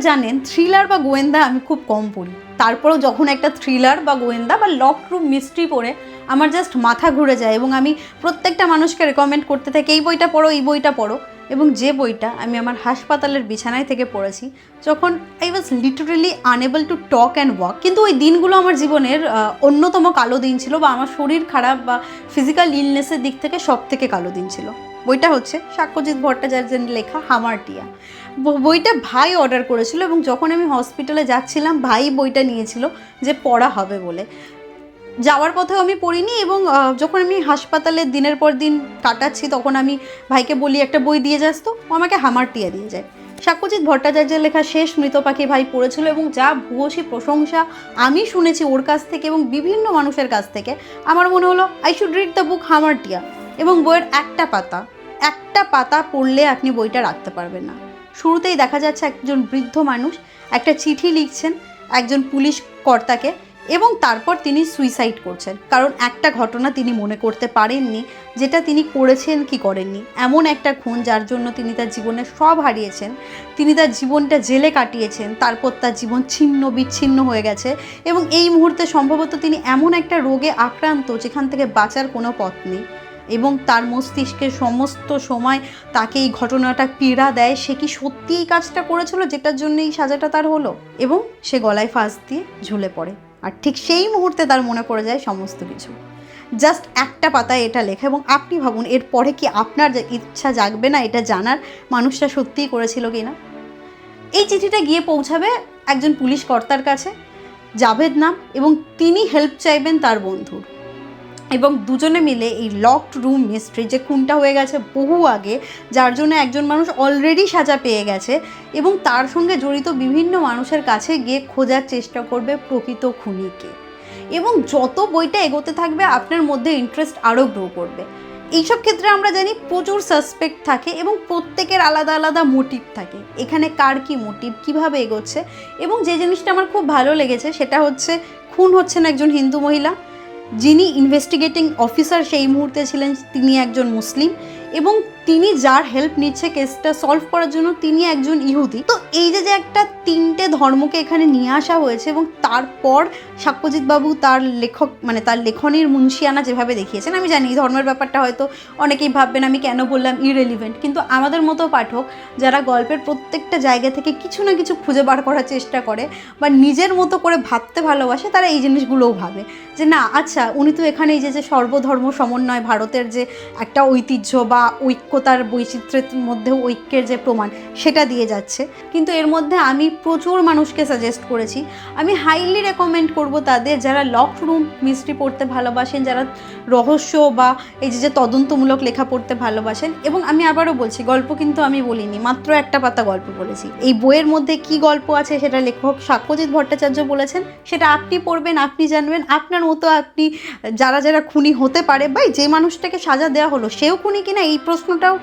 জানেন থ্রিলার বা গোয়েন্দা আমি খুব কম পড়ি, তারপরেও যখন একটা থ্রিলার বা গোয়েন্দা বা লক রুম মিস্ট্রি পড়ে আমার জাস্ট মাথা ঘুরে যায় এবং আমি প্রত্যেকটা মানুষকে রেকমেন্ড করতে থাকি এই বইটা পড়ো, এই বইটা পড়ো। এবং যে বইটা আমি আমার হাসপাতালের বিছানায় থেকে পড়েছি, যখন I was literally unable to talk and walk, কিন্তু ওই দিনগুলো আমার জীবনের অন্যতম কালো দিন ছিল, বা আমার শরীর খারাপ বা ফিজিক্যাল ইলনেসের দিক থেকে সব থেকে কালো দিন ছিল। বইটা হচ্ছে সাক্ষ্যজিৎ ভট্টাচার্যের লেখা হামারটিয়া। বইটা ভাই অর্ডার করেছিল এবং যখন আমি হসপিটালে যাচ্ছিলাম ভাই বইটা নিয়েছিল যে পড়া হবে বলে। যাওয়ার পথেও আমি পড়িনি, এবং যখন আমি হাসপাতালে দিনের পর দিন কাটাচ্ছি তখন আমি ভাইকে বলি একটা বই দিয়ে যাস, তো ও আমাকে হামারটিয়া দিয়ে যায়। সাক্ষ্যজিৎ ভট্টাচার্যের লেখা শেষ মৃত পাখি ভাই পড়েছিল, এবং যা ভূয়সী প্রশংসা আমি শুনেছি ওর কাছ থেকে এবং বিভিন্ন মানুষের কাছ থেকে, আমার মনে হলো I should read the book hamartia. এবং বইয়ের একটা পাতা পড়লে আপনি বইটা রাখতে পারবেন না। শুরুতেই দেখা যাচ্ছে একজন বৃদ্ধ মানুষ একটা চিঠি লিখছেন একজন পুলিশ কর্তাকে, এবং তারপর তিনি সুইসাইড করছেন, কারণ একটা ঘটনা তিনি মনে করতে পারেননি যেটা তিনি করেছেন কি করেননি। এমন একটা খুন যার জন্য তিনি তার জীবনে সব হারিয়েছেন, তিনি তার জীবনটা জেলে কাটিয়েছেন, তারপর তার জীবন ছিন্ন বিচ্ছিন্ন হয়ে গেছে, এবং এই মুহূর্তে সম্ভবত তিনি এমন একটা রোগে আক্রান্ত যেখান থেকে বাঁচার কোনো পথ নেই, এবং তার মস্তিষ্কের সমস্ত সময় তাকে এই ঘটনাটা পীড়া দেয়। সে কি সত্যি এই কাজটা করেছিল যেটার জন্য এই সাজাটা তার হলো? এবং সে গলায় ফাঁস দিয়ে ঝুলে পড়ে, আর ঠিক সেই মুহূর্তে তার মনে পড়ে যায় সমস্ত কিছু। জাস্ট একটা পাতায় এটা লেখা, এবং আপনি ভাবুন এরপরে কি আপনার ইচ্ছা জাগবে না এটা জানার মানুষটা সত্যিই করেছিল কি না? এই চিঠিটা গিয়ে পৌঁছাবে একজন পুলিশ কর্তার কাছে, জাভেদ নাম, এবং তিনি হেল্প চাইবেন তার বন্ধুর, এবং দুজনে মিলে এই লকড রুম মিস্ট্রি, যে খুনটা হয়ে গেছে বহু আগে, যার জন্য একজন মানুষ অলরেডি সাজা পেয়ে গেছে, এবং তার সঙ্গে জড়িত বিভিন্ন মানুষের কাছে গিয়ে খোঁজার চেষ্টা করবে প্রকৃত খুনিকে। এবং যত বইটা এগোতে থাকবে আপনার মধ্যে ইন্টারেস্ট আরও গ্রো করবে। এইসব ক্ষেত্রে আমরা জানি প্রচুর সাসপেক্ট থাকে এবং প্রত্যেকের আলাদা আলাদা মোটিভ থাকে। এখানে কার কী মোটিভ, কীভাবে এগোচ্ছে। এবং যে জিনিসটা আমার খুব ভালো লেগেছে সেটা হচ্ছে খুন হচ্ছেন একজন হিন্দু মহিলা, যিনি ইনভেস্টিগেটিং অফিসার সেই মুহূর্তে ছিলেন তিনি একজন মুসলিম, এবং তিনি যার হেল্প নিচ্ছে কেসটা সলভ করার জন্য তিনি একজন ইহুদি। তো এই যে একটা তিনটে ধর্মকে এখানে নিয়ে আসা হয়েছে, এবং তারপর সাক্ষ্যজিৎ বাবু তার তার লেখনীর মুন্সিয়ানা যেভাবে দেখিয়েছেন, আমি জানি ধর্মের ব্যাপারটা হয়তো অনেকেই ভাববেন আমি কেন বললাম ইররেলিভেন্ট, কিন্তু আমাদের মতো পাঠক যারা গল্পের প্রত্যেকটা জায়গা থেকে কিছু না কিছু খুঁজে বার করার চেষ্টা করে বা নিজের মতো করে ভাবতে ভালোবাসে, তারা এই জিনিসগুলোও ভাবে যে না আচ্ছা উনি তো এখানে এই যে সর্বধর্ম সমন্বয়, ভারতের যে একটা ঐতিহ্য বা ঐক্যতার বৈচিত্র্যের মধ্যেও ঐক্যের যে প্রমাণ সেটা দিয়ে যাচ্ছে। কিন্তু এর মধ্যে আমি প্রচুর মানুষকে সাজেস্ট করেছি, আমি হাইলি রেকমেন্ড করব তাদের যারা লক রুম মিস্ট্রি পড়তে ভালোবাসেন, যারা রহস্য বা এই যে তদন্তমূলক লেখা পড়তে ভালোবাসেন। এবং আমি আবারও বলছি গল্প কিন্তু আমি বলিনি, মাত্র একটা পাতা গল্প বলেছি। এই বইয়ের মধ্যে কি গল্প আছে সেটা লেখক সাক্ষ্যজিৎ ভট্টাচার্য বলেছেন, সেটা আপনি পড়বেন, আপনি জানবেন, আপনার মতো আপনি যারা যারা খুনি হতে পারে বা যে মানুষটাকে সাজা দেওয়া হলো সেও খুনি কিনা এই প্রশ্নটাও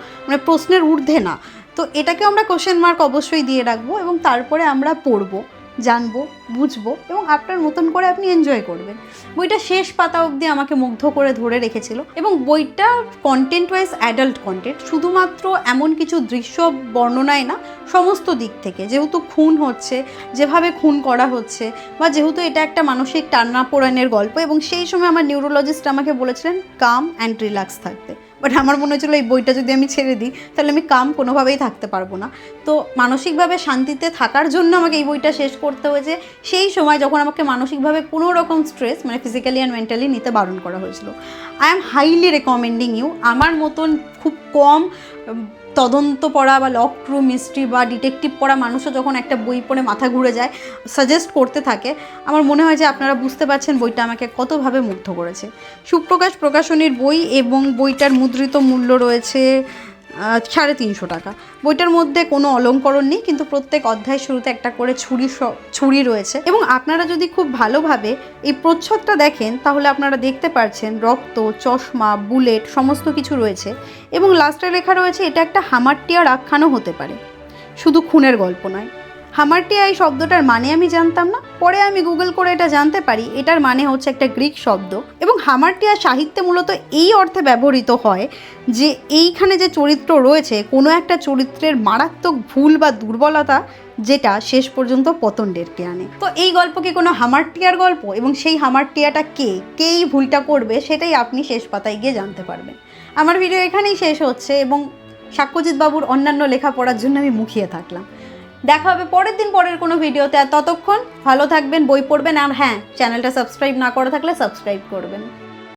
প্রশ্নের ঊর্ধ্বে না। তো এটাকে আমরা কোশ্চেন মার্ক অবশ্যই দিয়ে রাখবো, এবং তারপরে আমরা পড়বো, জানবো, বুঝবো, এবং আপনার মতন করে আপনি এনজয় করবেন। বইটা শেষ পাতা অবধি আমাকে মুগ্ধ করে ধরে রেখেছিল, এবং বইটা কন্টেন্ট ওয়াইজ অ্যাডাল্ট কন্টেন্ট, শুধুমাত্র এমন কিছু দৃশ্য বর্ণনায় না, সমস্ত দিক থেকে, যেহেতু খুন হচ্ছে, যেভাবে খুন করা হচ্ছে, বা যেহেতু এটা একটা মানসিক টানাপোড়েনের গল্প, এবং সেই সময় আমার নিউরোলজিস্ট আমাকে বলেছিলেন কাম অ্যান্ড রিল্যাক্স থাকতে। বাট আমার মনে হচ্ছিলো এই বইটা যদি আমি ছেড়ে দিই তাহলে আমি কাম কোনোভাবেই থাকতে পারবো না। তো মানসিকভাবে শান্তিতে থাকার জন্য আমাকে এই বইটা শেষ করতে হয়েছে সেই সময় যখন আমাকে মানসিকভাবে কোনো রকম স্ট্রেস ফিজিক্যালি অ্যান্ড মেন্টালি নিতে বারণ করা হয়েছিল। I am highly recommending you. আমার মতন খুব কম তদন্ত পড়া বা লক রুম মিস্ট্রি বা ডিটেকটিভ পড়া মানুষও যখন একটা বই পড়ে মাথা ঘুরে যায়, সাজেস্ট করতে থাকে, আমার মনে হয় যে আপনারা বুঝতে পারছেন বইটা আমাকে কতভাবে মুগ্ধ করেছে। সুপ্রকাশ প্রকাশনীর বই, এবং বইটার মুদ্রিত মূল্য রয়েছে 350 টাকা। বইটার মধ্যে কোনো অলংকরণ নেই, কিন্তু প্রত্যেক অধ্যায় শুরুতে একটা করে ছুরি রয়েছে, এবং আপনারা যদি খুব ভালোভাবে এই প্রচ্ছদটা দেখেন তাহলে আপনারা দেখতে পাচ্ছেন রক্ত, চশমা, বুলেট সমস্ত কিছু রয়েছে, এবং লাস্টে লেখা রয়েছে এটা একটা হামারটিয়ার আখ্যানও হতে পারে, শুধু খুনের গল্প নয়। হামারটিয়া এই শব্দটার মানে আমি জানতাম না, পরে আমি গুগল করে এটা জানতে পারি এটার মানে হচ্ছে একটা গ্রিক শব্দ, এবং হামারটিয়া সাহিত্যে মূলত এই অর্থে ব্যবহৃত হয় যে এইখানে যে চরিত্র রয়েছে কোনো একটা চরিত্রের মারাত্মক ভুল বা দুর্বলতা যেটা শেষ পর্যন্ত পতন ডেকে আনে। তো এই গল্প কি কোনো হামারটিয়ার গল্প, এবং সেই হামারটিয়াটা কেই ভুলটা করবে সেটাই আপনি শেষ পাতায় গিয়ে জানতে পারবেন। আমার ভিডিও এখানেই শেষ হচ্ছে এবং সাক্ষ্যজিৎ বাবুর অন্যান্য লেখা পড়ার জন্য আমি মুখিয়ে থাকলাম। দেখা হবে পরের দিন পরের কোনো ভিডিওতে। আর ততক্ষণ ভালো থাকবেন, বই পড়বেন, আর হ্যাঁ, চ্যানেলটা সাবস্ক্রাইব না করা থাকলে সাবস্ক্রাইব করবেন।